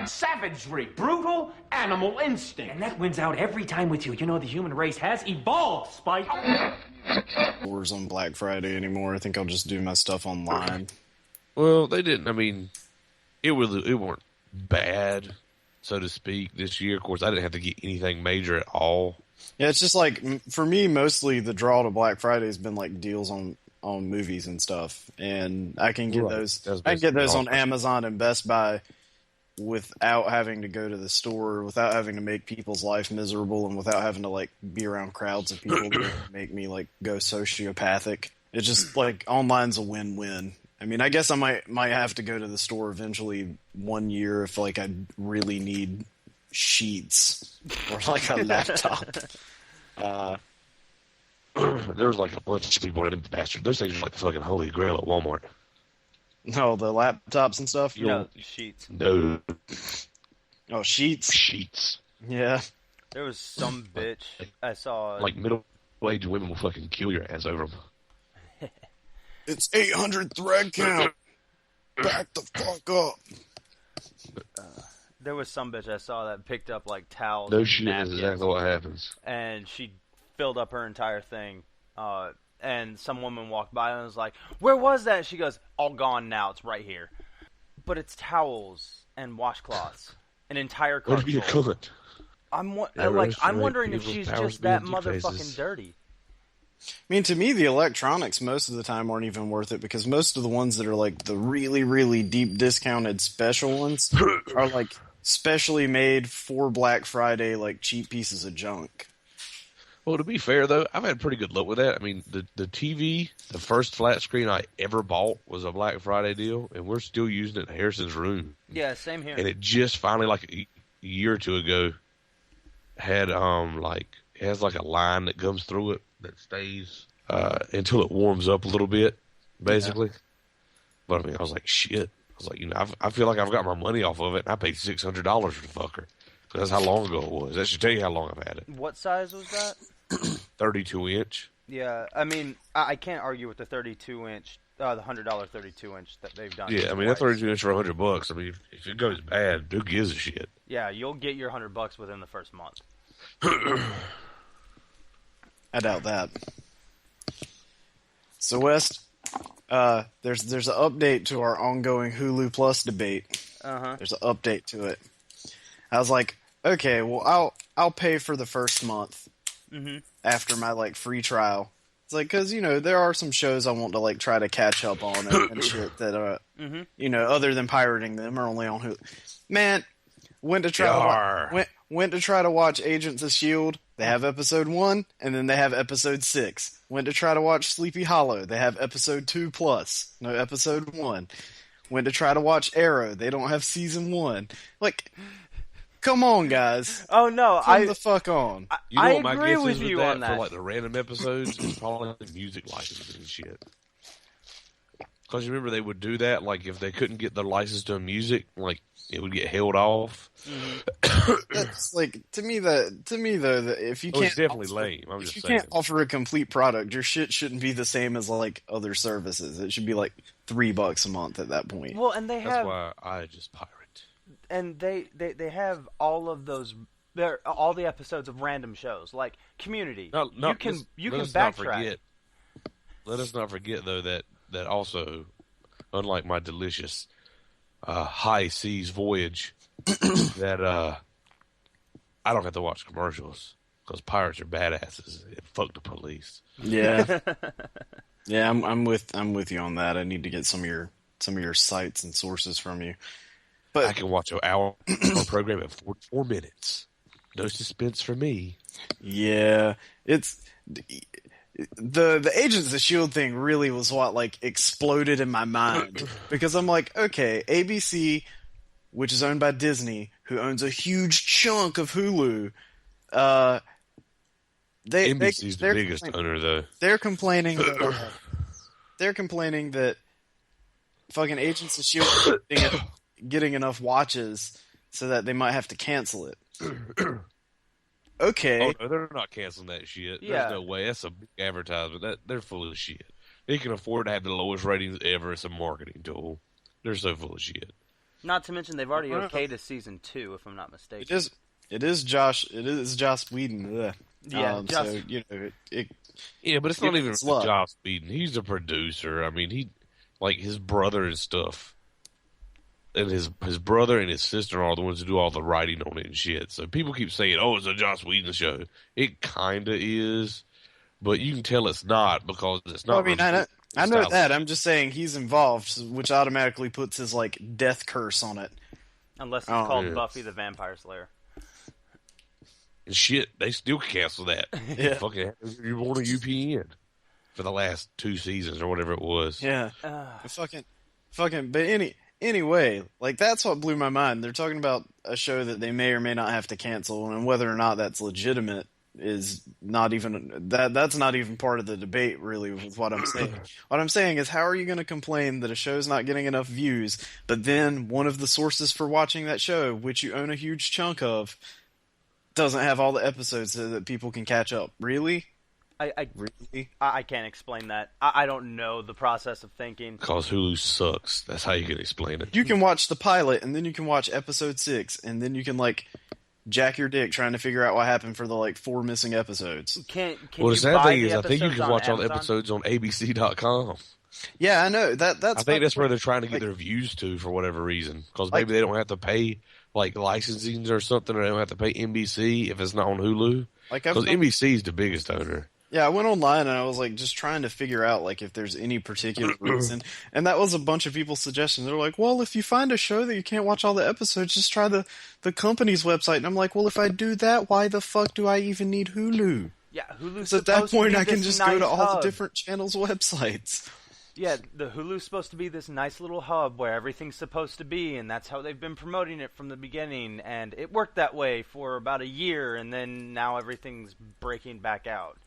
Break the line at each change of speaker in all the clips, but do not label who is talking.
Savagery, brutal animal instinct.
And that wins out every time with you. You know the human race has evolved, Spike.
Stores on Black Friday anymore. I think I'll just do my stuff online.
Well, they didn't. I mean, it weren't bad, so to speak, this year. Of course, I didn't have to get anything major at all.
Yeah, it's just like, for me, mostly the draw to Black Friday has been like deals on movies and stuff, and I can get those. I can get those on Amazon and Best Buy without having to go to the store, without having to make people's life miserable, and without having to like be around crowds of people that make me like go sociopathic. It's just like online's a win-win. I mean, I guess I might have to go to the store eventually one year if like I really need sheets or like a laptop.
There was like a bunch of people in the bastard. Those things are like the fucking holy grail at Walmart.
No, the laptops and stuff?
No, sheets.
No.
Oh, sheets?
Sheets.
Yeah.
There was some bitch I saw.
Like middle-aged women will fucking kill your ass over them.
It's 800 thread count. Back the fuck up.
There was some bitch I saw that picked up like towels.
No
and
shit
napkins,
is exactly what happens.
and she filled up her entire thing. And some woman walked by and was like, "Where was that?" She goes, "All gone now. It's right here." But it's towels and washcloths, an entire
What
cart
if you
full.
couldn't?
I'm
right,
wondering if
people's
she's
powers
just that
being two
motherfucking
faces.
dirty.
I mean, to me, the electronics most of the time aren't even worth it because most of the ones that are like the really, really deep discounted special ones are like specially made for Black Friday, like cheap pieces of junk.
Well, to be fair, though, I've had pretty good luck with that. I mean, the TV, the first flat screen I ever bought was a Black Friday deal, and we're still using it in Harrison's room.
Yeah, same here.
And it just finally, like a year or two ago, had like it has like a line that comes through it that stays until it warms up a little bit, basically. Yeah. But I mean, I was like, shit. I was like, you know, I feel like I've got my money off of it, and I paid $600 for the fucker. That's how long ago it was. That should tell you how long I've had it.
What size was that?
32-inch.
Yeah, I mean, I can't argue with the 32-inch, the $100 32-inch that they've done.
Yeah, I mean, that 32-inch for $100. I mean, if it goes bad, who gives a shit?
Yeah, you'll get your $100 within the first month.
I doubt that. So, West, there's an update to our ongoing Hulu Plus debate. There's an update to it. I was like, okay, well, I'll pay for the first month after my like free trial. It's like, because you know there are some shows I want to like try to catch up on and shit that you know, other than pirating them, are only on Hulu. Man, went to try to watch Agents of S.H.I.E.L.D. They have episode 1, and then they have episode 6. Went to try to watch Sleepy Hollow. They have episode 2 plus, no episode 1. Went to try to watch Arrow. They don't have season 1. Like, come on, guys.
Oh no,
Come the fuck on.
You know
I
what my
agree
guess
with
is
you
that
on that.
for like the random episodes? It's probably like the music licensing and shit. Because you remember they would do that, like if they couldn't get the license to music, like it would get held off.
That's like to me though. That if you can't,
it's definitely lame. I'm just
if you
saying.
can't offer a complete product, your shit shouldn't be the same as like other services. It should be like $3 a month at that point.
Well, and
That's why I just pirate.
And they have all of those. All the episodes of random shows like Community.
No,
you can
let's
backtrack.
Let us not forget though that also, unlike my delicious high seas voyage, that I don't have to watch commercials because pirates are badasses. Fuck the police.
Yeah, yeah, I'm with you on that. I need to get some of your sites and sources from you. But
I can watch an hour program at 4 minutes. No suspense for me.
Yeah, it's the Agents of S.H.I.E.L.D. thing really was what like exploded in my mind because I'm like, okay, ABC, which is owned by Disney, who owns a huge chunk of Hulu,
NBC's the biggest owner though.
They're complaining that fucking Agents of S.H.I.E.L.D. is getting enough watches so that they might have to cancel it. Okay.
Oh no, they're not canceling that shit.
Yeah.
There's no way. That's a big advertisement. They're full of shit. They can afford to have the lowest ratings ever as a marketing tool. They're so full of shit.
Not to mention they've already okayed a season 2, if I'm not mistaken.
It is Josh Whedon. Ugh.
Yeah,
so you know
Yeah, but it's not even
luck.
Joss Whedon. He's a producer. I mean, he like his brother and stuff, and his brother and his sister are the ones who do all the writing on it and shit. So people keep saying, "Oh, it's a Joss Whedon show." It kinda is, but you can tell it's not because it's not.
Well, I mean, I know that. I'm just saying he's involved, which automatically puts his like death curse on it.
Unless it's called Buffy the Vampire Slayer.
And shit, they still cancel that.
Yeah.
Fucking, you're on a UPN for the last 2 seasons or whatever it was.
Yeah. Fucking. But anyway, like that's what blew my mind. They're talking about a show that they may or may not have to cancel, and whether or not that's legitimate is not even that's not even part of the debate, really, with what I'm saying. What I'm saying is, how are you going to complain that a show's not getting enough views, but then one of the sources for watching that show, which you own a huge chunk of, doesn't have all the episodes so that people can catch up? Really? Really?
I can't explain that. I don't know the process of thinking.
Because Hulu sucks. That's how you can explain it.
You can watch the pilot, and then you can watch episode 6, and then you can like jack your dick trying to figure out what happened for the like 4 missing episodes.
Can
well, the
you
sad
buy
thing
the
is, I think you
episodes
can
on
watch all the
Amazon?
episodes on ABC.com.
Yeah, I know that's.
I think that's where they're trying to get their views to for whatever reason. Because maybe they don't have to pay like licensing or something, or they don't have to pay NBC if it's not on Hulu. Because NBC is the biggest owner.
Yeah, I went online and I was like just trying to figure out like if there's any particular reason, and that was a bunch of people's suggestions. They're like, well, if you find a show that you can't watch all the episodes, just try the company's website. And I'm like, well, if I do that, why the fuck do I even need Hulu?
Yeah, Hulu's
So at that
supposed to
point,
be
I can
this
just
nice
go to all
hub.
the different channels' websites.
Yeah, the Hulu's supposed to be this nice little hub where everything's supposed to be, and that's how they've been promoting it from the beginning. And it worked that way for about a year, and then now everything's breaking back out.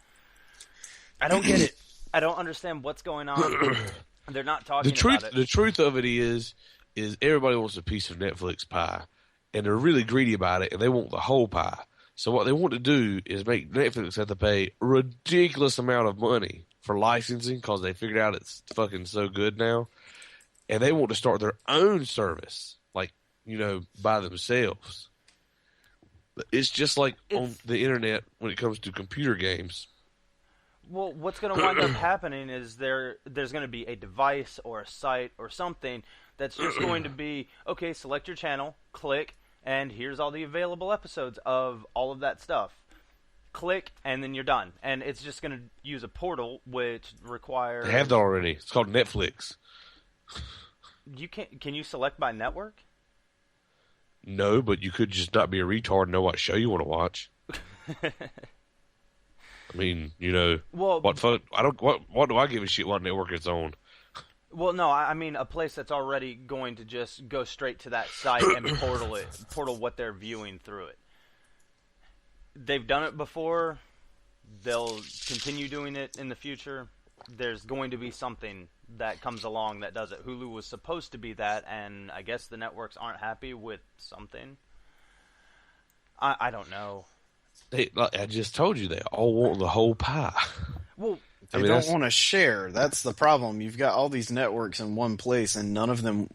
I don't get it. I don't understand what's going on. They're not talking about it.
The truth of it is everybody wants a piece of Netflix pie, and they're really greedy about it, and they want the whole pie. So what they want to do is make Netflix have to pay a ridiculous amount of money for licensing because they figured out it's fucking so good now, and they want to start their own service, like, you know, by themselves. It's just like on the internet when it comes to computer games.
Well, what's going to wind up happening is there's going to be a device or a site or something that's just going to be, okay, select your channel, click, and here's all the available episodes of all of that stuff. Click, and then you're done. And it's just going to use a portal, which requires...
They have that already. It's called Netflix.
Can you select by network?
No, but you could just not be a retard and know what show you want to watch. I mean, you know,
well,
what do I give a shit what network it's on?
Well, no, I mean a place that's already going to just go straight to that site and portal what they're viewing through it. They've done it before. They'll continue doing it in the future. There's going to be something that comes along that does it. Hulu was supposed to be that, and I guess the networks aren't happy with something. I don't know.
I just told you they all want the whole pie.
Well,
They don't want to share. That's the problem. You've got all these networks in one place, and none of them.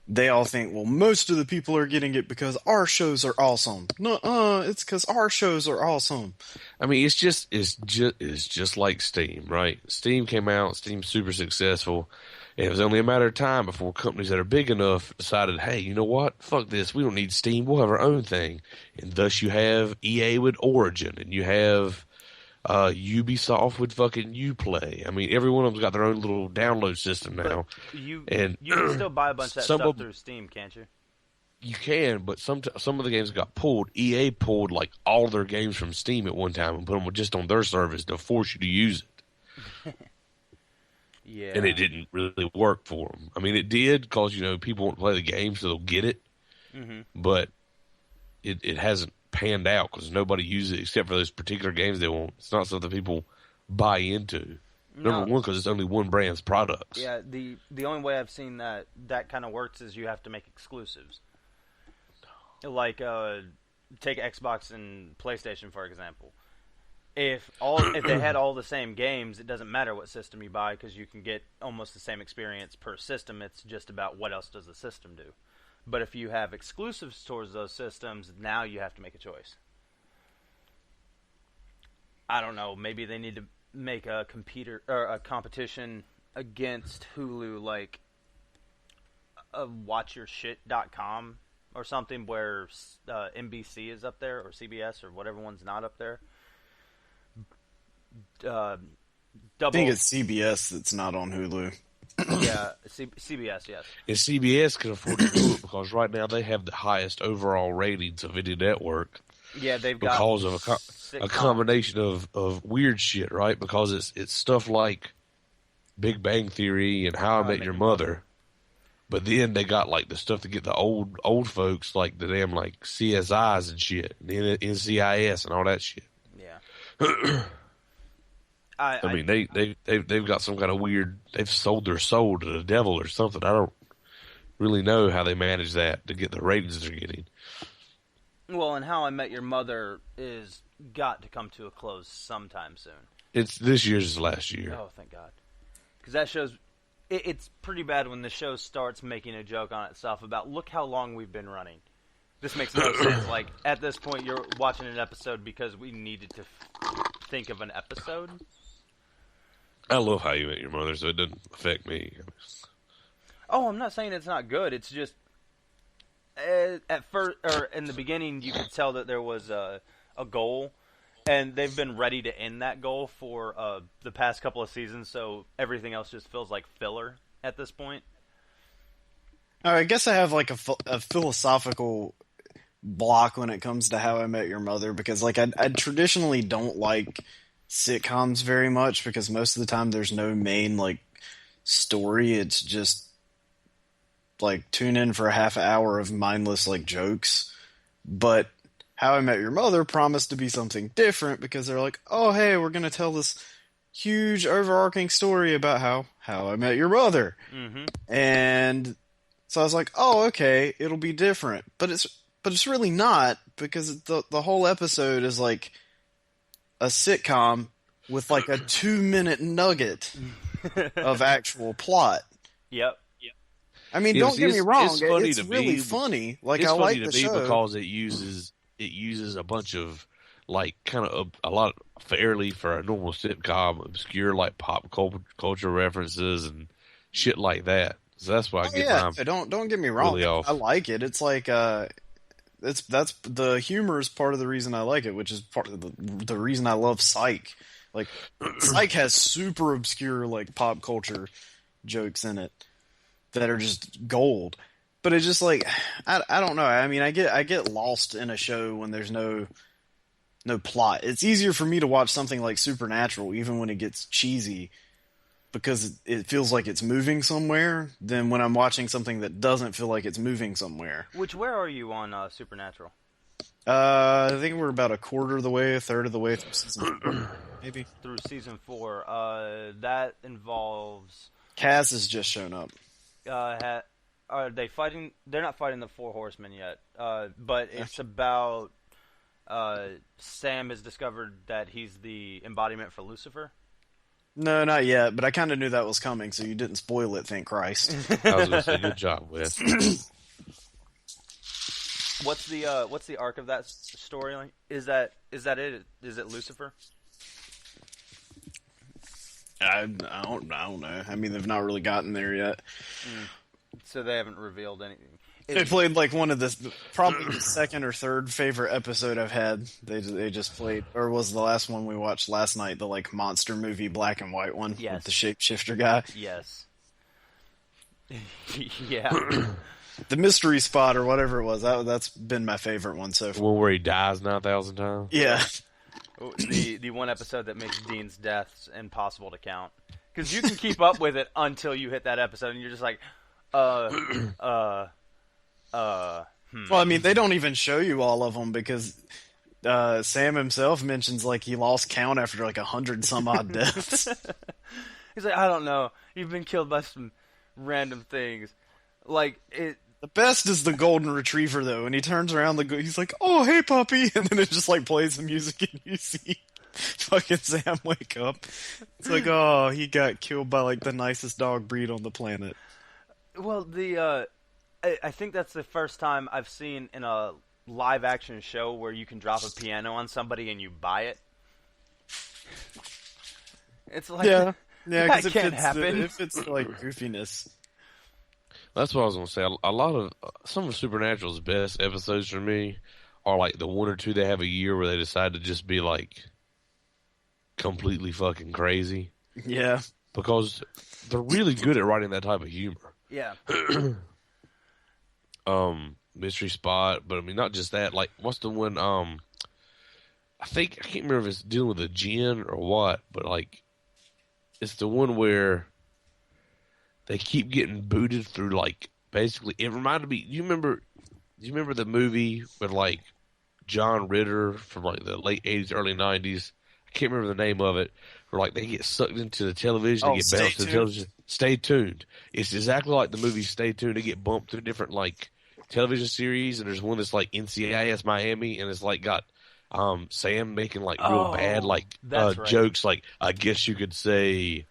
They all think, well, most of the people are getting it because our shows are awesome. No, it's because our shows are awesome.
I mean, it's just like Steam, right? Steam came out. Steam's super successful. And it was only a matter of time before companies that are big enough decided, hey, you know what? Fuck this. We don't need Steam. We'll have our own thing. And thus you have EA with Origin, and you have Ubisoft with fucking Uplay. I mean, every one of them's got their own little download system now.
You
can
still buy a bunch of that stuff through Steam, can't you?
You can, but some of the games got pulled. EA pulled like all their games from Steam at one time and put them just on their service to force you to use it.
Yeah.
And it didn't really work for them. I mean, it did because, you know, people want to play the game, so they'll get it. Mm-hmm. But it hasn't panned out because nobody uses it except for those particular games they want. It's not something people buy into. Number one, because it's only one brand's products.
Yeah, the only way I've seen that kind of works is you have to make exclusives. Like, take Xbox and PlayStation, for example. If they had all the same games, it doesn't matter what system you buy because you can get almost the same experience per system. It's just about what else does the system do. But if you have exclusives towards those systems, now you have to make a choice. I don't know. Maybe they need to make a competition against Hulu, like watchyourshit.com or something, where NBC is up there or CBS or whatever one's not up there.
I think it's CBS that's not on Hulu.
Yeah, CBS, yes.
And CBS can afford to do it because right now they have the highest overall ratings of any network.
Yeah, they've got
because of a combination of weird shit, right? Because it's stuff like Big Bang Theory and How I Met Your Mother, but then they got like the stuff to get the old folks, like the damn like CSIs and shit, and NCIS and all that shit.
Yeah.
I mean, they've got some kind of weird. They've sold their soul to the devil or something. I don't really know how they manage that to get the ratings they're getting.
Well, and How I Met Your Mother is got to come to a close sometime soon.
It's this year's last year.
Oh, thank God. Because that shows... It's pretty bad when the show starts making a joke on itself about, look how long we've been running. This makes no sense. Like, at this point, you're watching an episode because we needed to think of an episode.
I love How You Met Your Mother, so it doesn't affect me.
Oh, I'm not saying it's not good. It's just... at first, or in the beginning, you could tell that there was a goal, and they've been ready to end that goal for the past couple of seasons. So everything else just feels like filler at this point.
I guess I have like a philosophical block when it comes to How I Met Your Mother, because like I traditionally don't like sitcoms very much because most of the time there's no main like story. It's just like tune in for a half hour of mindless like jokes. But How I Met Your Mother promised to be something different because they're like, oh hey, we're gonna tell this huge overarching story about how I Met Your Mother.
Mm-hmm.
And so I was like, oh okay, it'll be different. But it's really not, because the whole episode is like a sitcom with like a 2-minute nugget of actual plot.
Yep.
I mean, don't get me wrong. It's really
me,
funny. Like,
it's
I like
funny
the
to me
show
because it uses a bunch of like kind of a lot fairly for a normal sitcom obscure like pop culture references and shit like that. So that's why I get mine.
Don't get me wrong.
Really off.
I like it. It's like that's the humor is part of the reason I like it, which is part of the reason I love Psych. Like, Psych has super obscure like pop culture jokes in it that are just gold. But it's just like I don't know. I mean, I get lost in a show when there's no plot. It's easier for me to watch something like Supernatural even when it gets cheesy, because it feels like it's moving somewhere, than when I'm watching something that doesn't feel like it's moving somewhere.
Where are you on Supernatural?
I think we're about a third of the way through season 4, maybe.
Through season 4. That involves...
Cass has just shown up.
Are they fighting? They're not fighting the Four Horsemen yet. But it's about Sam has discovered that he's the embodiment for Lucifer.
No, not yet, but I kind of knew that was coming, so you didn't spoil it, thank Christ.
I was going to say, good job, Wes.
What's the arc of that storyline? Is that it? Is it Lucifer?
I don't know. I mean, they've not really gotten there yet.
So they haven't revealed anything.
They played like one of probably the second or third favorite episode I've had. They just played, or was the last one we watched last night, the like monster movie black and white one with the shapeshifter guy.
Yes. Yeah.
The mystery spot or whatever it was. That's been my favorite one so far.
The one where he dies 9,000 times.
Yeah.
The one episode that makes Dean's deaths impossible to count, because you can keep up with it until you hit that episode, and you're just like,
Well, I mean, they don't even show you all of them because Sam himself mentions like he lost count after like 100 some odd deaths.
He's like, I don't know. You've been killed by some random things. Like it.
The best is the golden retriever though, and he turns around, he's like, "Oh, hey, puppy," and then it just like plays the music, and you see fucking Sam wake up. It's like, oh, he got killed by like the nicest dog breed on the planet.
Well, I think that's the first time I've seen in a live action show where you can drop a piano on somebody and you buy it. It's like
Yeah,
that
because
can't happen.
If it's like goofiness.
That's what I was gonna say. A lot of some of Supernatural's best episodes for me are like the one or two they have a year where they decide to just be like completely fucking crazy.
Yeah.
Because they're really good at writing that type of humor.
Yeah.
Mystery Spot, but I mean not just that. Like, what's the one? I can't remember if it's dealing with a djinn or what, but like, it's the one where they keep getting booted through. Like, basically, it reminded me. Do you remember the movie with like John Ritter from like the late '80s, early '90s? I can't remember the name of it. Where like they get sucked into the television, they get bounced to the television. Stay Tuned. It's exactly like the movie Stay Tuned. They get bumped through different like television series, and there's one that's like NCIS Miami, and it's like got Sam making like real bad like jokes, like I guess you could say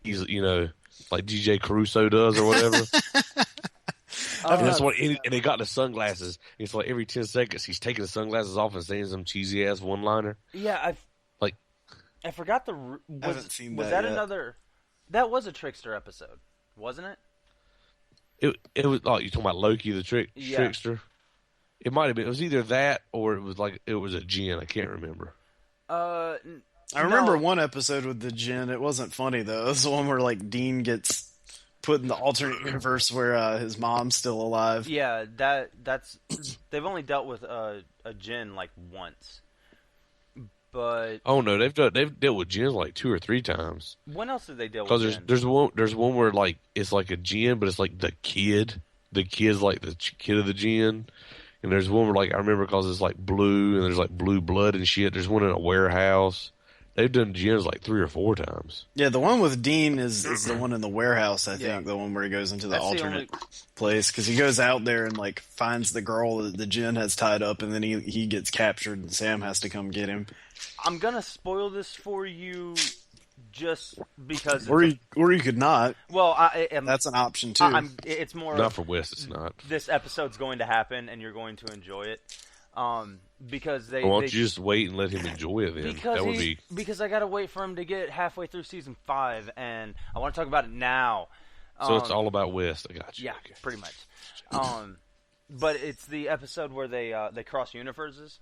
he's like DJ Caruso does or whatever. And that's what, and they got the sunglasses. It's like every 10 seconds he's taking the sunglasses off and saying some cheesy ass one liner.
Yeah, I forgot
I haven't seen
was
that
that
yet.
another? That was a Trickster episode, wasn't it?
It was like, you talking about Loki the trickster. It might have been. It was either that or it was a djinn. I can't remember.
I remember one episode with the djinn. It wasn't funny though. It was the one where like Dean gets put in the alternate universe where his mom's still alive.
Yeah, that's they've only dealt with a djinn like once. But
oh no, they've dealt with djinns like 2 or 3 times.
When else did they deal with?
Because there's one where like it's like a djinn, but it's like the kid's like the kid of the djinn, and there's one where like I remember because it's like blue and there's like blue blood and shit. There's one in a warehouse. They've done djinns like 3 or 4 times.
Yeah, the one with Dean is the one in the warehouse. I think the one where he goes into the alternate place because he goes out there and like finds the girl that the djinn has tied up, and then he gets captured and Sam has to come get him.
I'm gonna spoil this for you, just because.
Or you could not.
Well,
that's an option too.
It's more.
Not for Wes, it's not.
This episode's going to happen, and you're going to enjoy it. Because
why don't you just wait and let him enjoy it then?
Because I gotta wait for him to get halfway through season 5, and I want to talk about it now.
So it's all about West. I got you.
Yeah, okay. Pretty much. But it's the episode where they cross universes,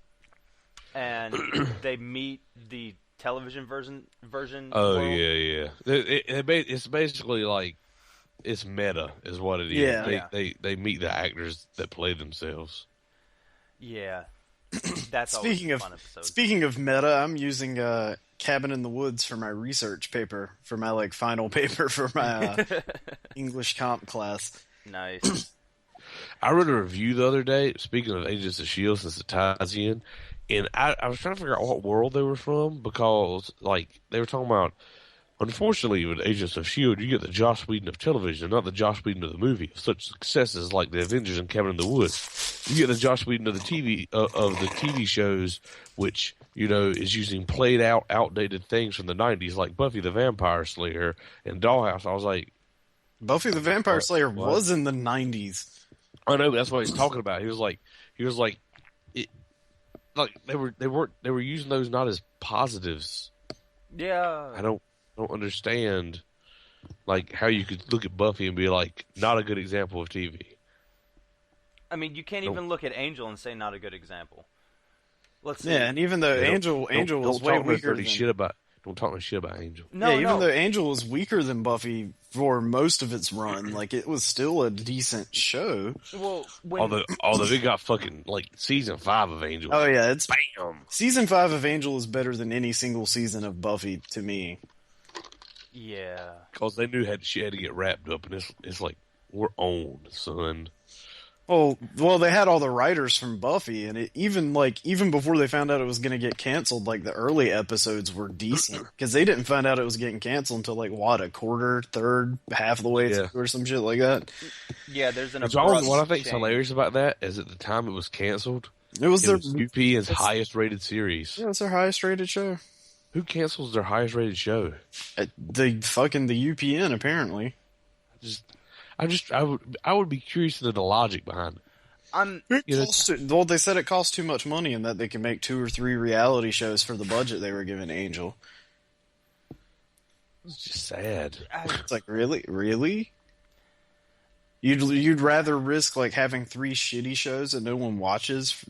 and they meet the television version.
Oh
world.
yeah. It's basically like it's meta, is what it is.
Yeah.
They meet the actors that play themselves.
Yeah, that's always a fun episode.
Speaking of meta, I'm using Cabin in the Woods for my research paper, for my like final paper for my English comp class.
Nice.
I read a review the other day, speaking of Agents of S.H.I.E.L.D., since it ties in, and I was trying to figure out what world they were from, because like they were talking about, unfortunately, with Agents of S.H.I.E.L.D., you get the Joss Whedon of television, not the Joss Whedon of the movie. Such successes like the Avengers and Cabin in the Woods. You get the Joss Whedon of the TV shows, which is using played out, outdated things from the '90s, like Buffy the Vampire Slayer and Dollhouse. I was like,
Buffy the Vampire Slayer was in the '90s.
I know, but that's what he's talking about. He was like, they were using those not as positives.
Yeah,
I don't understand like how you could look at Buffy and be like, not a good example of TV.
I mean, you can't even look at Angel and say not a good example. Let's see.
Yeah, and even though Angel was way weaker than...
Don't talk no shit about Angel.
Even though Angel was weaker than Buffy for most of its run, like it was still a decent show.
Well,
although they got fucking like season 5 of Angel.
Oh yeah, it's
bam.
Season 5 of Angel is better than any single season of Buffy to me.
Yeah,
because they knew she had to get wrapped up, and it's like, we're on, son.
Well, they had all the writers from Buffy, and even before they found out it was going to get canceled, like the early episodes were decent because they didn't find out it was getting canceled until like a quarter, third, half of the way through or some shit like that.
Yeah, there's an.
What I think is hilarious about that is at the time it was canceled, it was UPN's highest rated series.
Yeah, it's their highest rated show.
Who cancels their highest rated show?
The UPN apparently.
I would be curious to know the logic behind it.
Well, they said it costs too much money and that they can make 2 or 3 reality shows for the budget they were giving Angel.
It's just sad.
It's like, really? You'd rather risk like having 3 shitty shows that no one watches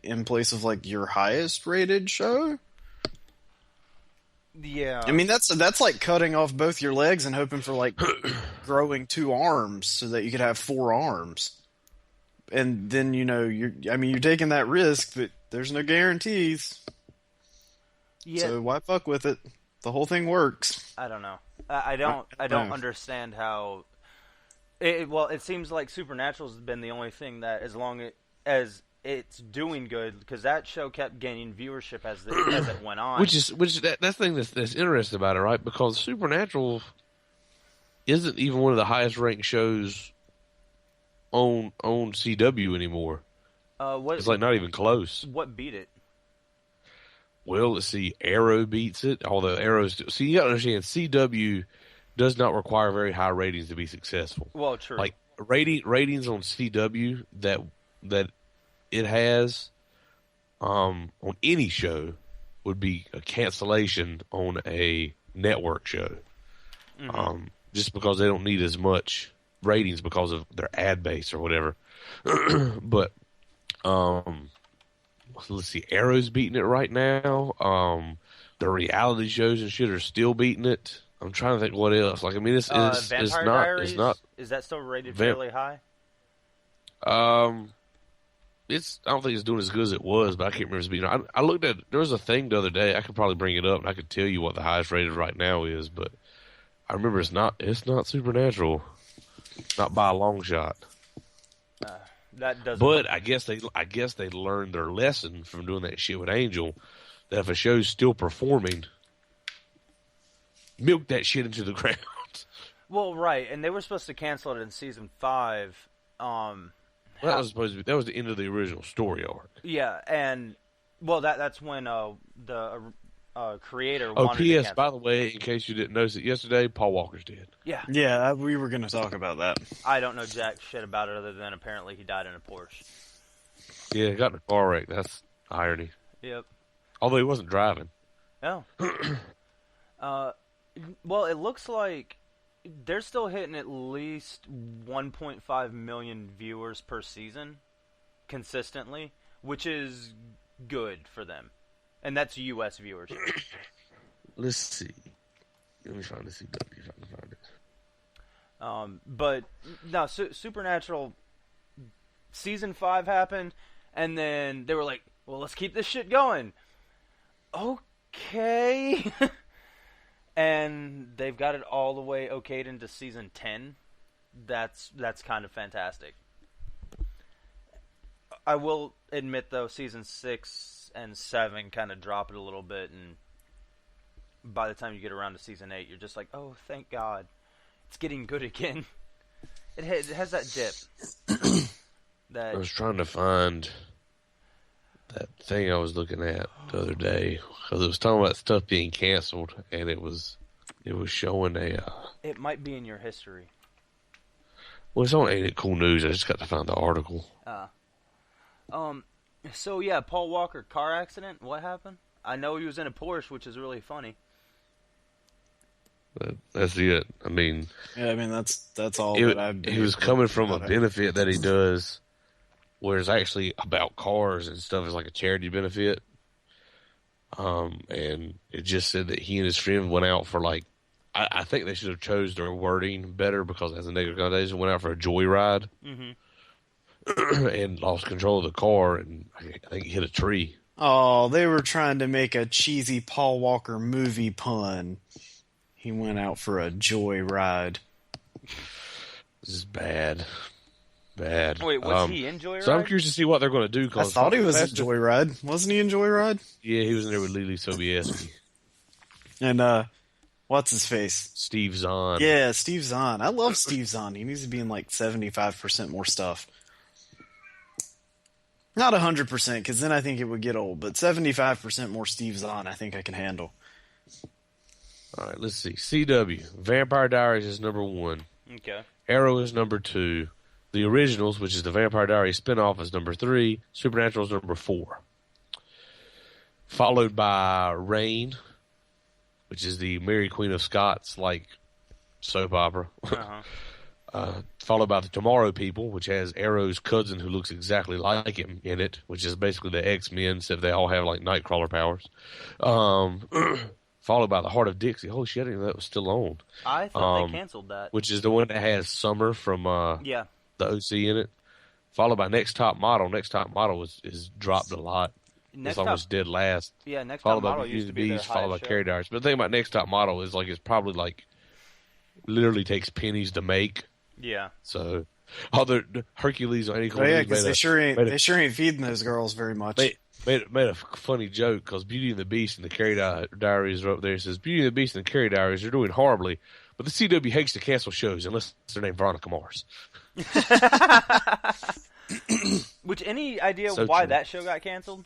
in place of like your highest rated show?
Yeah.
I mean, that's like cutting off both your legs and hoping for like growing 2 arms so that you could have 4 arms. And then, you're taking that risk, but there's no guarantees. Yeah. So why fuck with it? The whole thing works.
I don't know. I don't understand how. It seems like Supernatural's been the only thing that, as long as it's doing good, because that show kept gaining viewership as it went on.
That's the thing that's interesting about it, right? Because Supernatural isn't even one of the highest ranked shows on CW anymore. It's like not even close.
What beat it?
Well, let's see. Arrow beats it, although Arrow's... See, you gotta understand, CW does not require very high ratings to be successful.
Well, true.
Like, ratings on CW that it has on any show would be a cancellation on a network show. Mm-hmm. Just because they don't need as much ratings because of their ad base or whatever. But let's see, Arrow's beating it right now. The reality shows and shit are still beating it. I'm trying to think what else. Like, I mean, it's
Diaries,
it's not.
Is that still rated fairly high?
I don't think it's doing as good as it was, but I can't remember it's beating. I looked at, there was a thing the other day. I could probably bring it up and I could tell you what the highest rated right now is, but I remember it's not Supernatural. Not by a long shot.
That doesn't.
But I guess they learned their lesson from doing that shit with Angel. That if a show's still performing, milk that shit into the ground.
Well, right, and they were supposed to cancel it in season 5.
That was the end of the original story arc.
Yeah, and that's when the creator.
Oh,
wanted
P.S. By the way, in case you didn't notice it yesterday, Paul Walker's dead.
Yeah, we were going to talk about that.
I don't know jack shit about it other than apparently he died in a Porsche.
Yeah, he got in a car wreck. That's irony.
Yep.
Although he wasn't driving.
Oh. Well, it looks like they're still hitting at least 1.5 million viewers per season consistently, which is good for them. And that's U.S. viewers.
Let's see. Let me find the CW if I can find it.
But no, Supernatural season 5 happened, and then they were like, "Well, let's keep this shit going." Okay. And they've got it all the way okayed into season 10. That's kind of fantastic. I will admit, though, season 6 and 7 kind of drop it a little bit, and by the time you get around to season 8, you're just like, oh, thank God. It's getting good again. It has that dip.
I was trying to find that thing I was looking at the other day, because it was talking about stuff being canceled, and it was showing a...
It might be in your history.
Well, it's on Ain't It Cool News. I just got to find the article.
So yeah, Paul Walker, car accident. What happened? I know he was in a Porsche, which is really funny.
That's it. I mean,
that's all.
He was coming from a benefit that he does, where it's actually about cars and stuff. It's like a charity benefit. And it just said that he and his friend went out for like, I think they should have chose their wording better, because it has a negative connotation. Went out for a joyride. Mm-hmm. And lost control of the car, and I think he hit a tree.
Oh, they were trying to make a cheesy Paul Walker movie pun. He went out for a joyride.
This is bad. Bad.
Wait, was he in Joyride?
So I'm curious to see what they're going to do.
I thought he was in Joyride. Wasn't he in Joyride?
Yeah, he was in there with Lily Sobieski.
And, what's his face?
Steve Zahn.
Yeah, Steve Zahn. I love Steve Zahn. He needs to be in like 75% more stuff. Not 100%, because then I think it would get old, but 75% more Steve Zahn I think I can handle.
All right, let's see. CW. Vampire Diaries is number 1.
Okay.
Arrow is number 2. The Originals, which is the Vampire Diaries spinoff, is number 3. Supernatural is number 4. Followed by Reign, which is the Mary Queen of Scots like soap opera. Followed by the Tomorrow People, which has Arrow's cousin who looks exactly like him in it, which is basically the X-Men, except they all have like Nightcrawler powers. Followed by the Heart of Dixie. Holy shit, I didn't know that was still on.
I thought they canceled that.
Which is the one that has Summer from the OC in it. Followed by Next Top Model. Next Top Model is dropped a lot. It's almost dead last.
Yeah, Next Top Model used to be their
followed by
highest
Carrie Diaries. But the thing about Next Top Model is like it's probably like literally takes pennies to make.
Yeah.
So, other Hercules or any
Oh yeah, because they sure ain't feeding those girls very much.
Made a funny joke because Beauty and the Beast and the Carrie Diaries are up there. It says Beauty and the Beast and the Carrie Diaries are doing horribly, but the CW hates to cancel shows unless they're named Veronica Mars.
Which, any idea
So
why
true.
that show got canceled?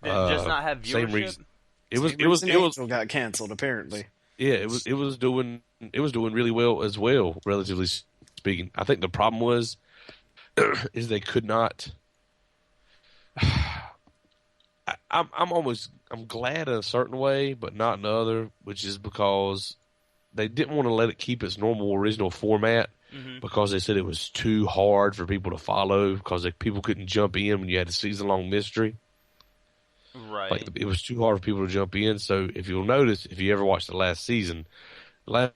Did it just not have viewership?
Same reason. It was
Angel got canceled apparently.
Yeah, it was doing really well as well, relatively speaking. I think the problem was is they could not. I'm glad in a certain way, but not in other, which is because they didn't want to let it keep its normal original format because they said it was too hard for people to follow because people couldn't jump in when you had a season-long mystery.
Right.
Like it was too hard for people to jump in. So if you'll notice, if you ever watched the last season has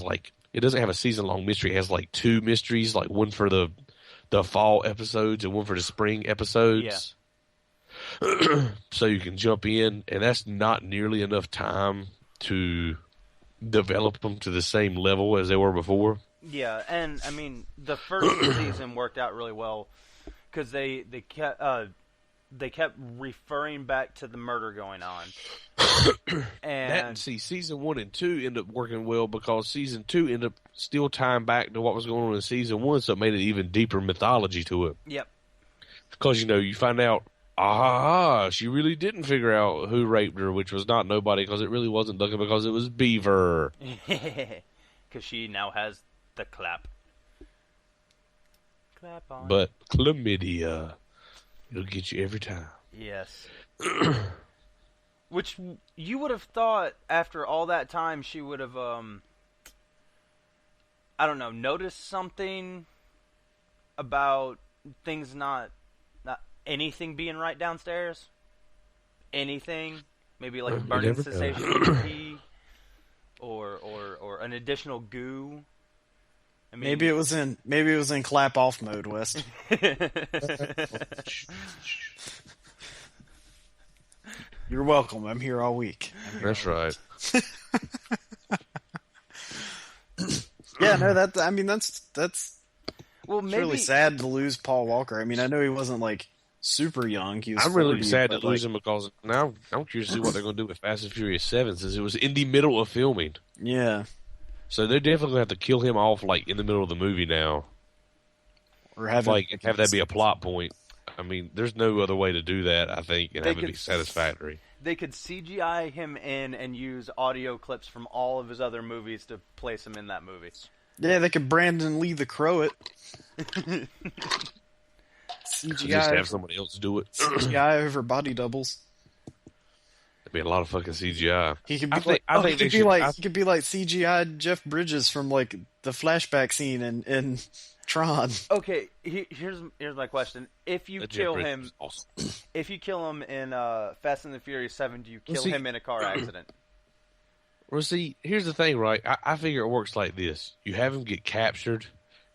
like it doesn't have a season-long mystery. It has like 2 mysteries, like one for the fall episodes and one for the spring episodes. Yeah. So you can jump in, and that's not nearly enough time to develop them to the same level as they were before.
Yeah, and I mean the first season worked out really well because they kept referring back to the murder going on. And
season 1 and 2 end up working well because season 2 ended up still tying back to what was going on in season 1, so it made it even deeper mythology to it.
Yep.
Because, you find out, she really didn't figure out who raped her, which was not nobody, because it really wasn't Duncan, because it was Beaver.
Because she now has the clap. Clap on.
But chlamydia, it'll get you every time.
Yes. Which you would have thought after all that time she would have, I don't know, noticed something about things not anything being right downstairs. Anything, maybe like burning cessation key, or an additional goo. I mean,
Maybe it was in clap off mode, West. You're welcome. I'm here all week.
That's right.
Yeah, no, that's
well,
it's
maybe
really sad to lose Paul Walker. I mean, I know he wasn't like super young. He was
I'm really
40,
sad to
but,
lose him because now I'm curious to see what they're going to do with Fast and Furious 7 since it was in the middle of filming.
Yeah.
So they're definitely going to have to kill him off like in the middle of the movie now.
Or have
that be a plot point. I mean, there's no other way to do that, I think, and have it be satisfactory.
They could CGI him in and use audio clips from all of his other movies to place him in that movie.
Yeah, they could Brandon Lee the Crow it.
CGI. Just have somebody else do it.
CGI over body doubles.
That'd be a lot of fucking CGI.
He could be he could be like CGI Jeff Bridges from like the flashback scene in Tron.
Okay, here's my question: if you kill him,
awesome.
if you kill him in Fast and the Furious 7, do you kill him in a car accident?
Well, see, here's the thing, right? I figure it works like this: you have him get captured,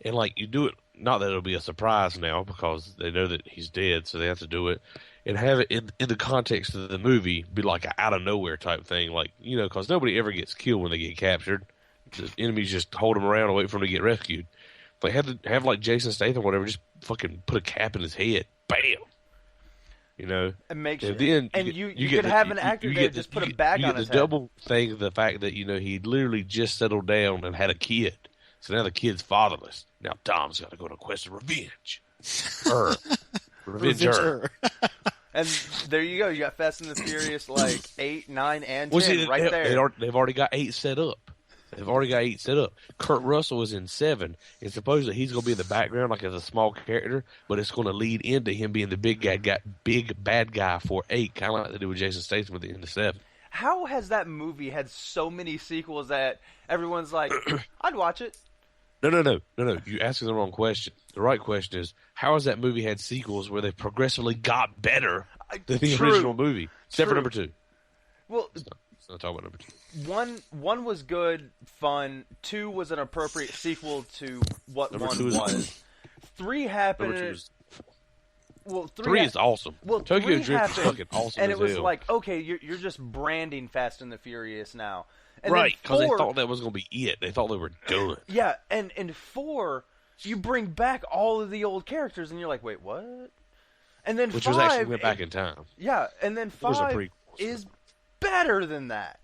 and like you do it. Not that it'll be a surprise now because they know that he's dead, so they have to do it, and have it in the context of the movie be like an out of nowhere type thing, like because nobody ever gets killed when they get captured. The enemies just hold them around and wait for them to get rescued. They have like Jason Statham or whatever, just fucking put a cap in his head, bam.
And make sure.
And
you could have an actor there just put a bag on his head.
The double thing, the fact that he literally just settled down and had a kid, so now the kid's fatherless. Now Dom's got to go on a quest of revenge. Revenge her.
And there you go. You got Fast and the Furious 8, 9, and 10 right there.
They've already got 8 set up. They've already got 8 set up. Kurt Russell is in 7, and supposedly he's going to be in the background like as a small character, but it's going to lead into him being the big bad guy for 8, kind of like they do with Jason Statham at the end of 7.
How has that movie had so many sequels that everyone's like, I'd watch it?
No. You're asking the wrong question. The right question is, how has that movie had sequels where they progressively got better than the original movie? Except for number 2.
Well,
let's not talk about number 2.
One was good, fun. 2 was an appropriate sequel to what
Number
1
2
was. 3 happened.
Number 2 is...
Well,
3 is awesome.
Well,
Tokyo
3
Drift is
happened,
fucking awesome
and
as
it was
hell.
like, okay, you're just branding Fast and the Furious now. And
Right, because they
4,
thought that was going to be it. They thought they were done.
Yeah, and in 4, you bring back all of the old characters, and you're like, wait, what? And then
Which
5,
was actually went back in time.
Yeah, and then 5 is better than that.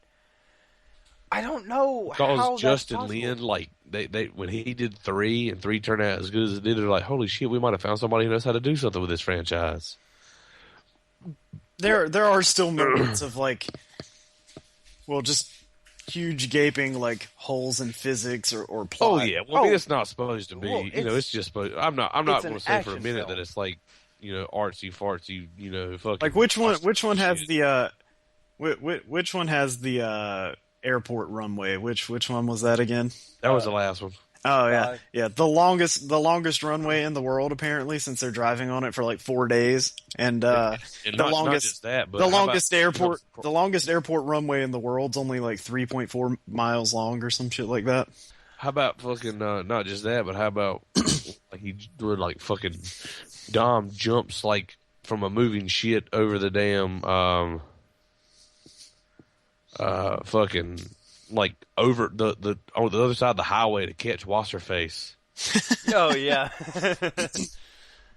I don't know how that's
Justin
possible.
Lin, like they when he did 3 and 3 turned out as good as it did, they're like, holy shit, we might have found somebody who knows how to do something with this franchise.
There are still moments of like, well, just huge gaping like holes in physics or plot.
Oh yeah, well, I mean, it's not supposed to be.
Well,
It's just supposed. I'm not
it's
going
an
to say for a
action
minute
film.
that it's like artsy fartsy. Fucking
Like which one has
shit.
the which one has the airport runway? Which one was that again?
That was the last one.
Oh yeah, yeah. The longest runway in the world apparently, since they're driving on it for like 4 days, and
And
the
not
longest
just that, but
the
how
longest
about-
airport the longest airport runway in the world's only like 3.4 miles long or some shit like that.
How about fucking not just that, but how about like he would like fucking Dom jumps like from a moving shit over the damn fucking like over the on the other side of the highway to catch what's her face.
Oh yeah.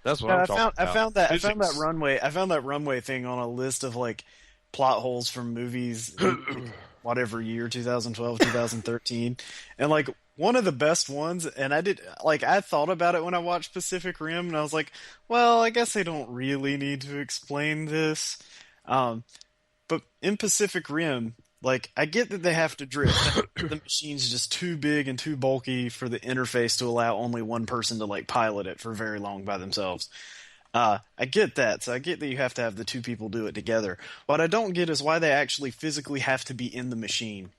That's what
Yeah,
I'm talking about.
I found that
Physics.
runway. I found that runway thing on a list of like plot holes from movies, in whatever year, 2012, 2013, and like one of the best ones. And I thought about it when I watched Pacific Rim, and I was like, well, I guess they don't really need to explain this. But in Pacific Rim, like, I get that they have to drift. The machine's just too big and too bulky for the interface to allow only one person to, like, pilot it for very long by themselves. I get that. So I get that you have to have the 2 people do it together. What I don't get is why they actually physically have to be in the machine.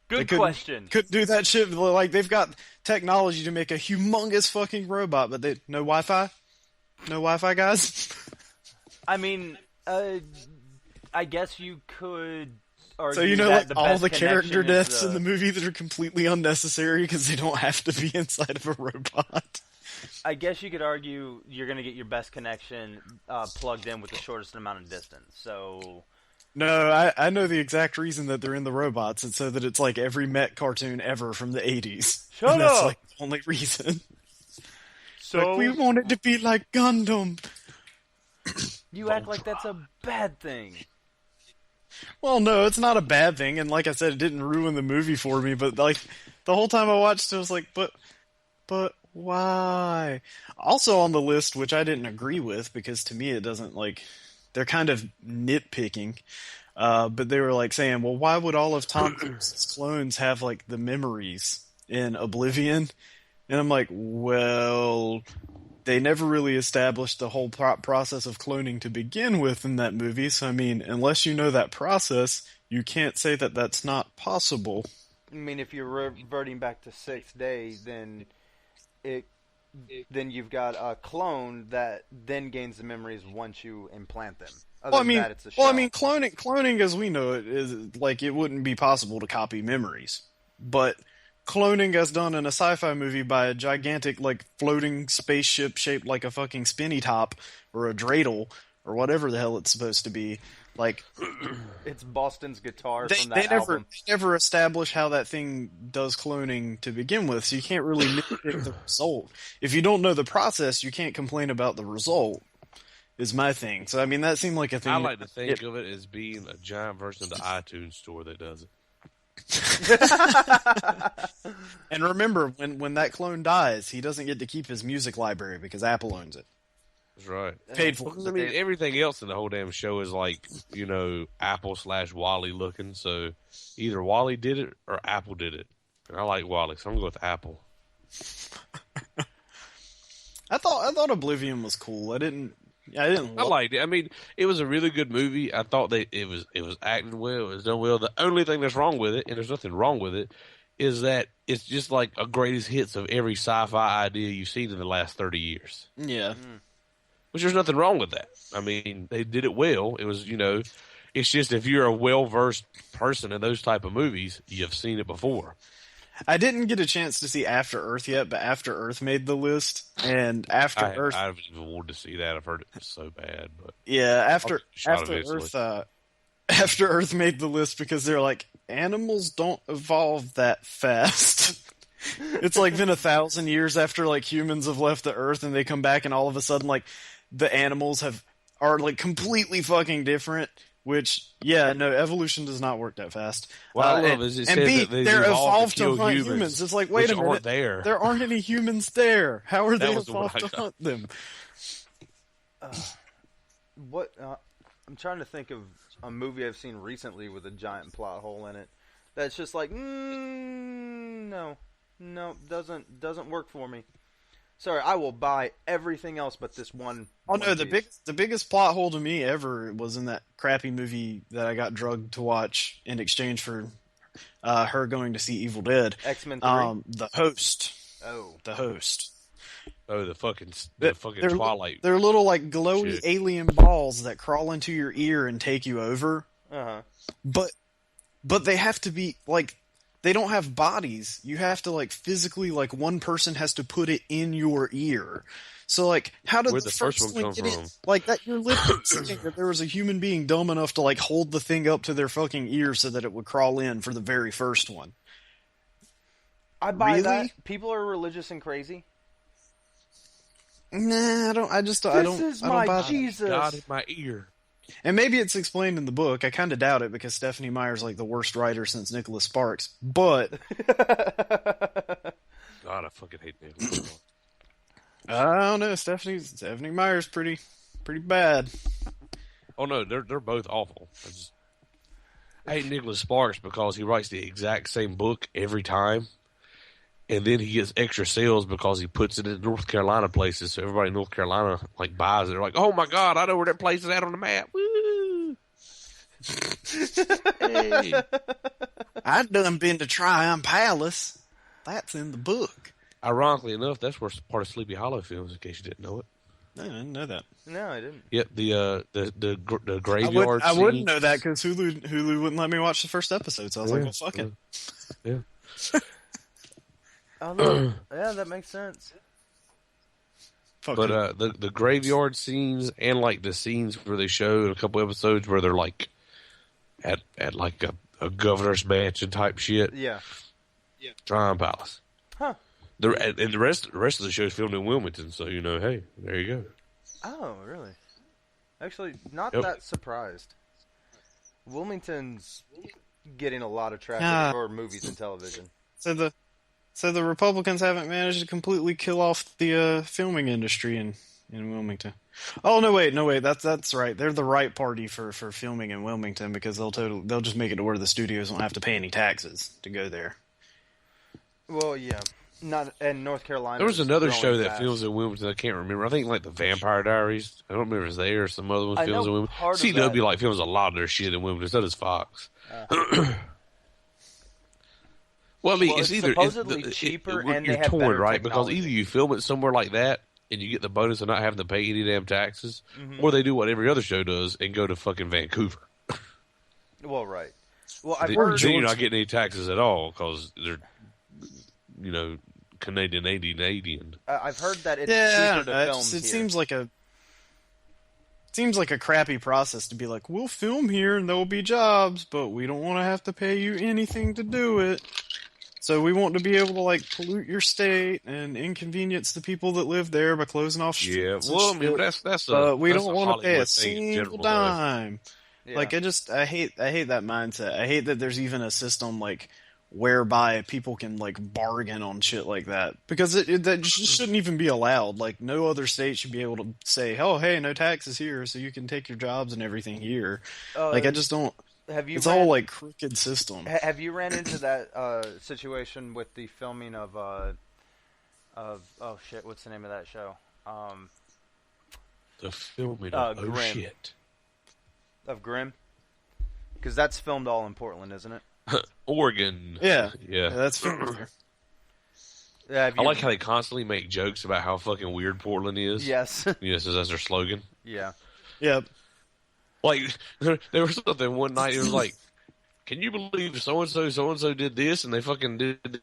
Good question.
Couldn't do that shit. Like, they've got technology to make a humongous fucking robot, but no Wi-Fi? No Wi-Fi, guys?
I mean, I guess you could argue
So
that
like
the
all
best
the character
connection is,
deaths in the movie that are completely unnecessary because they don't have to be inside of a robot.
I guess you could argue you're going to get your best connection plugged in with the shortest amount of distance. So
No, I know the exact reason that they're in the robots. It's so that it's like every mech cartoon ever from the 80s.
Shut
And that's
up!
like the only reason.
So
Like, we want it to be like Gundam.
you act like that's a bad thing.
Well, no, it's not a bad thing, and like I said, it didn't ruin the movie for me, but like the whole time I watched it, I was like, but why? Also on the list, which I didn't agree with, because to me it doesn't, like, they're kind of nitpicking, but they were like saying, well, why would all of Tom Cruise's clones have like the memories in Oblivion? And I'm like, well, they never really established the whole process of cloning to begin with in that movie. So, I mean, unless you know that process, you can't say that that's not possible.
I mean, if you're reverting back to 6th Day, then then you've got a clone that then gains the memories once you implant them. Other than that, it's a shell.
Cloning as we know it is like it wouldn't be possible to copy memories, but cloning as done in a sci-fi movie by a gigantic, like, floating spaceship shaped like a fucking spinny top or a dreidel or whatever the hell it's supposed to be. Like,
it's Boston's guitar
they
from that album.
never establish how that thing does cloning to begin with, so you can't really nitpick the result. If you don't know the process, you can't complain about the result, is my thing. So, I mean, that seemed like a thing.
I like to think of it as being a giant version of the iTunes store that does it.
And remember, when that clone dies, he doesn't get to keep his music library because Apple owns it.
That's right.
Paid for.
Because, I mean, everything else in the whole damn show is like, Apple/Wally looking. So either Wally did it or Apple did it. And I like Wally, so I'm going to go with Apple.
I thought Oblivion was cool. I didn't.
I liked it. I mean, it was a really good movie. I thought that it was acted well. It was done well. The only thing that's wrong with it, and there's nothing wrong with it, is that it's just like a greatest hits of every sci-fi idea you've seen in the last 30 years.
Yeah.
Which there's nothing wrong with that. I mean, they did it well. It was, it's just if you're a well-versed person in those type of movies, you've seen it before.
I didn't get a chance to see After Earth yet, but After Earth made the list, and Earth.
I haven't even wanted to see that. I've heard it was so bad, but
yeah, After
eventually.
Earth. After Earth made the list because they're like, animals don't evolve that fast. It's like been 1,000 years after like humans have left the Earth, and they come back, and all of a sudden like the animals are like completely fucking different. Which, evolution does not work that fast.
What I love is it
and
says
B,
that they
they're evolved
to
to hunt
humans,
humans. It's like, wait a minute,
there
aren't any humans there. How are they
was the one
evolved to hunt them?
I'm trying to think of a movie I've seen recently with a giant plot hole in it. That's just like, no, doesn't work for me. Sorry, I will buy everything else but this one.
Oh no, the biggest plot hole to me ever was in that crappy movie that I got drugged to watch in exchange for her going to see Evil Dead.
X-Men 3?
The Host.
Oh.
The Host.
Oh, the fucking Twilight.
They're little like glowy alien balls that crawl into your ear and take you over.
Uh-huh.
But they have to be like, they don't have bodies. You have to like physically, like one person has to put it in your ear. So like, how did
the first one come from?
Like that, you're literally saying that there was a human being dumb enough to like hold the thing up to their fucking ear so that it would crawl in for the very first one.
I buy that. People are religious and crazy.
Nah, I don't.
This is my Jesus.
God in my ear.
And maybe it's explained in the book. I kind of doubt it because Stephanie Meyer's like the worst writer since Nicholas Sparks. But
God, I fucking hate Nicholas Sparks.
I don't know. Stephanie Meyer's pretty bad.
Oh no, they're both awful. I hate Nicholas Sparks because he writes the exact same book every time, and then he gets extra sales because he puts it in North Carolina places. So everybody in North Carolina like buys it. They're like, "Oh my God, I know where that place is at on the map." Woo! Hey.
I done been to Tryon Palace. That's in the book.
Ironically enough, that's where part of Sleepy Hollow films. In case you didn't know it.
No, I didn't know that.
No, I didn't.
Yep, the graveyard.
I wouldn't know that because Hulu wouldn't let me watch the first episode. So I was like, well, fuck it.
Yeah.
Yeah, that makes sense.
But the graveyard scenes and like the scenes where they show a couple episodes where they're like at like a governor's mansion type shit.
Yeah.
Tryon Palace.
Huh.
And the rest of the show is filmed in Wilmington, so hey, there you go.
Oh, really? Actually, not that surprised. Wilmington's getting a lot of traffic for movies and television.
So the Republicans haven't managed to completely kill off the filming industry in Wilmington. Oh no wait, that's right. They're the right party for filming in Wilmington because they'll just make it to where the studios don't have to pay any taxes to go there.
Well, yeah. Not in North Carolina.
There was another show that films in Wilmington. I can't remember. I think like the Vampire Diaries. I don't remember if it's there or some other one films in Wilmington. CW like films a lot of their shit in Wilmington. So does Fox. Well, I mean, it's either
supposedly cheaper and they have
torn,
better
right?
technology.
Because either you film it somewhere like that and you get the bonus of not having to pay any damn taxes, or they do what every other show does and go to fucking Vancouver.
Well, right. Well, I've
then
heard
you're not getting any taxes at all because they're, Canadian.
I've heard that it's cheaper to film here.
It seems like a crappy process to be like, we'll film here and there will be jobs, but we don't want to have to pay you anything to do it. So we want to be able to like pollute your state and inconvenience the people that live there by closing off streets.
Yeah, well, I mean, that's
we don't want to pay a
single
single dime.
Yeah.
Like I hate that mindset. I hate that there's even a system like whereby people can like bargain on shit like that, because that just shouldn't even be allowed. Like, no other state should be able to say, "Oh, hey, no taxes here, so you can take your jobs and everything here." Like, I just don't. It's all like crooked system.
Have you ran into that situation with the filming of oh shit, what's the name of that show?
The filming of
Grimm.
shit.
Of Grimm? Because that's filmed all in Portland, isn't it?
Oregon.
Yeah,
Yeah.
that's fair.
Yeah,
I like how they constantly make jokes about how fucking weird Portland is.
Yes.
Yes, that's their slogan.
Yeah.
Yep.
Like, there was something one night, it was like, can you believe so-and-so did this, and they fucking did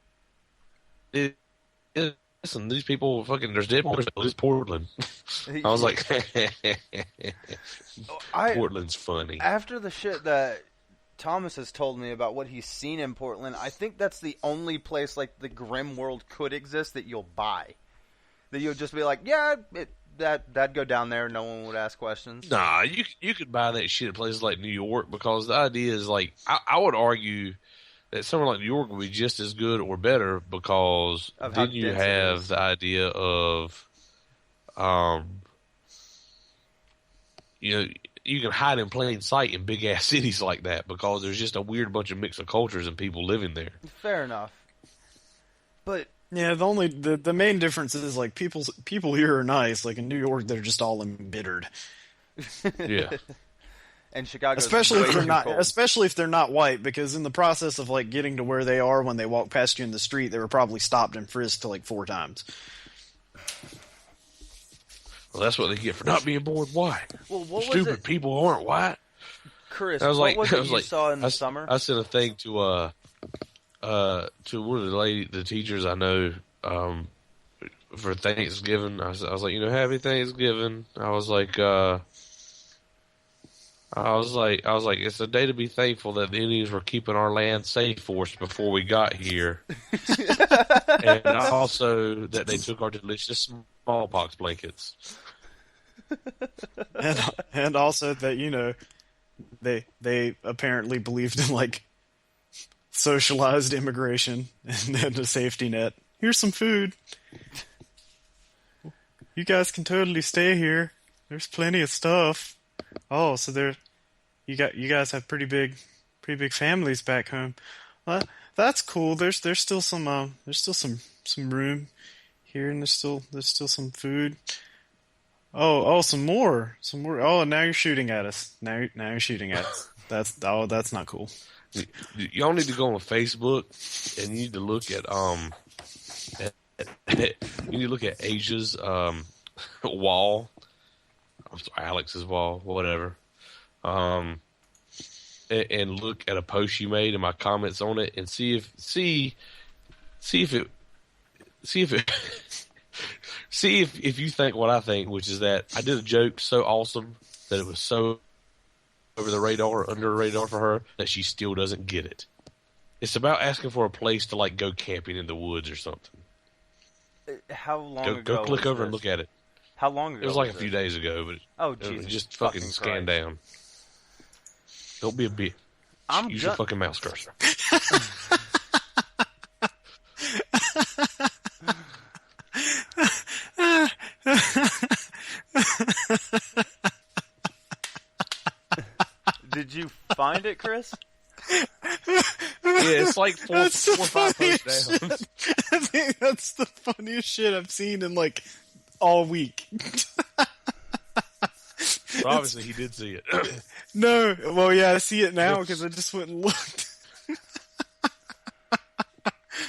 this, and these people fucking, there's dead people, it's Portland. I was like, Portland's funny.
After the shit that Thomas has told me about what he's seen in Portland, I think that's the only place like the Grimm world could exist that you'll buy. That you'll just be like, yeah, that'd go down there, no one would ask questions.
Nah, you could buy that shit at places like New York, because the idea is like, I would argue that somewhere like New York would be just as good or better, because then you have the idea of, you know, you can hide in plain sight in big ass cities like that, because there's just a weird bunch of mix of cultures and people living there.
Fair enough. But
yeah, the main difference is like people here are nice. Like in New York, they're just all embittered.
Yeah.
And Chicago,
especially if they're not white, because in the process of like getting to where they are, when they walk past you in the street, they were probably stopped and frisked like 4 times.
Well, that's what they get for not being born white.
Well, what
Stupid
was it?
people aren't white.
Chris,
I was like,
what was it you saw in the summer?
I sent a thing to one of the teachers I know for Thanksgiving. I was like, you know, happy Thanksgiving. I was like, it's a day to be thankful that the Indians were keeping our land safe for us before we got here, and also that they took our delicious smallpox blankets,
and also that, you know, they apparently believed in like socialized immigration and then a safety net. Here's some food. You guys can totally stay here. There's plenty of stuff. Oh, so you guys have pretty big families back home. Well, that's cool. There's still some room here, and there's still some food. Oh, some more. Oh, now you're shooting at us. Now you're shooting at us. That's not cool.
Y'all need to go on Facebook, and you need to look at you need to look at Asia's wall. I'm sorry, Alex's wall, whatever. And look at a post you made and my comments on it, and see if you think what I think, which is that I did a joke so awesome that it was so over the radar, under the radar for her, that she still doesn't get it. It's about asking for a place to like go camping in the woods or something.
How long ago?
Go click over
this?
and look at it.
How long ago?
It was like a few days ago, but just fucking scan down. Don't be a bitch. Use your fucking mouse cursor.
Did you find it, Chris?
Yeah, it's like four or five posts down.
I think that's the funniest shit I've seen in like all week.
Well, obviously, he did see it.
No, well, yeah, I see it now because I just went and looked.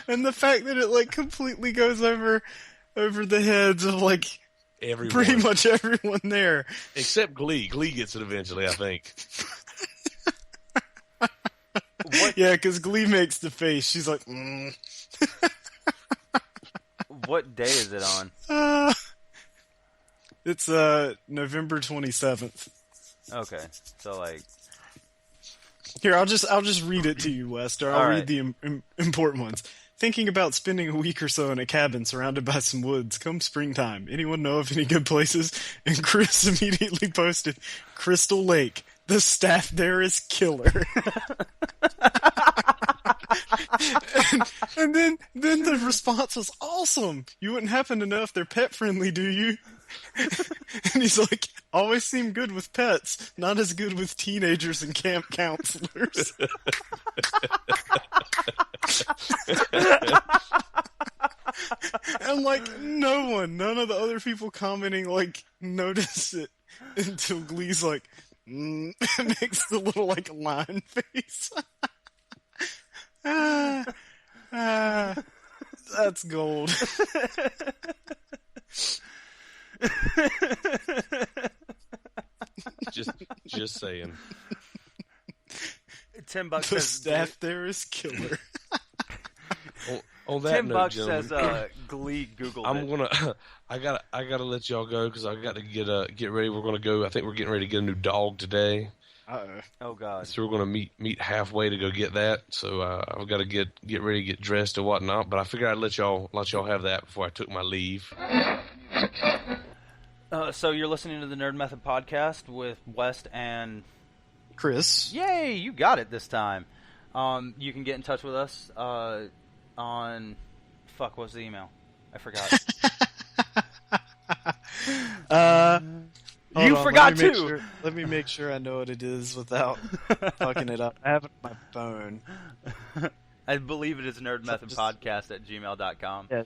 And the fact that it like completely goes over the heads of like
everyone.
Pretty much everyone there,
except Glee. Glee gets it eventually, I think.
Yeah, because Glee makes the face. She's like, mm.
What day is it on?
It's November 27th.
Okay, so like,
here I'll just read it to you, Lester. I'll read the important ones. Thinking about spending a week or so in a cabin surrounded by some woods. Come springtime, anyone know of any good places? And Chris immediately posted, Crystal Lake. The staff there is killer. and then the response was awesome. You wouldn't happen to know if they're pet friendly, do you? And he's like, always seem good with pets, not as good with teenagers and camp counselors. And like none of the other people commenting like notice it until Glee's like makes the little like line face. That's gold.
Just saying.
$10
The
says
staff there is killer.
On that
$10
note, gentlemen,
says Glee Googled
I'm
it.
gonna. I gotta let y'all go because I got to get ready. We're gonna go. I think we're getting ready to get a new dog today.
Oh God!
So we're gonna meet halfway to go get that. So I've got to get ready, get dressed and whatnot. But I figured I'd let y'all have that before I took my leave.
So you're listening to the Nerd Method podcast with West and
Chris.
Yay! You got it this time. You can get in touch with us on what's the email? I forgot. You forgot too.
Let me make sure I know what it is without fucking it up. I have it on my phone.
I believe it is nerdmethodpodcast@gmail.com.
Yeah,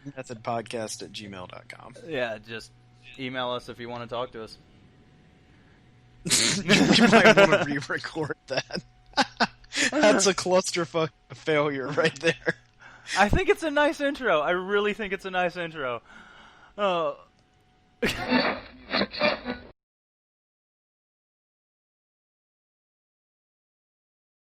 methodpodcast@gmail.com.
Yeah, just email us if you want to talk to us.
You might want to re-record that. That's a clusterfuck failure right there.
I think it's a nice intro. I really think it's a nice intro. Oh.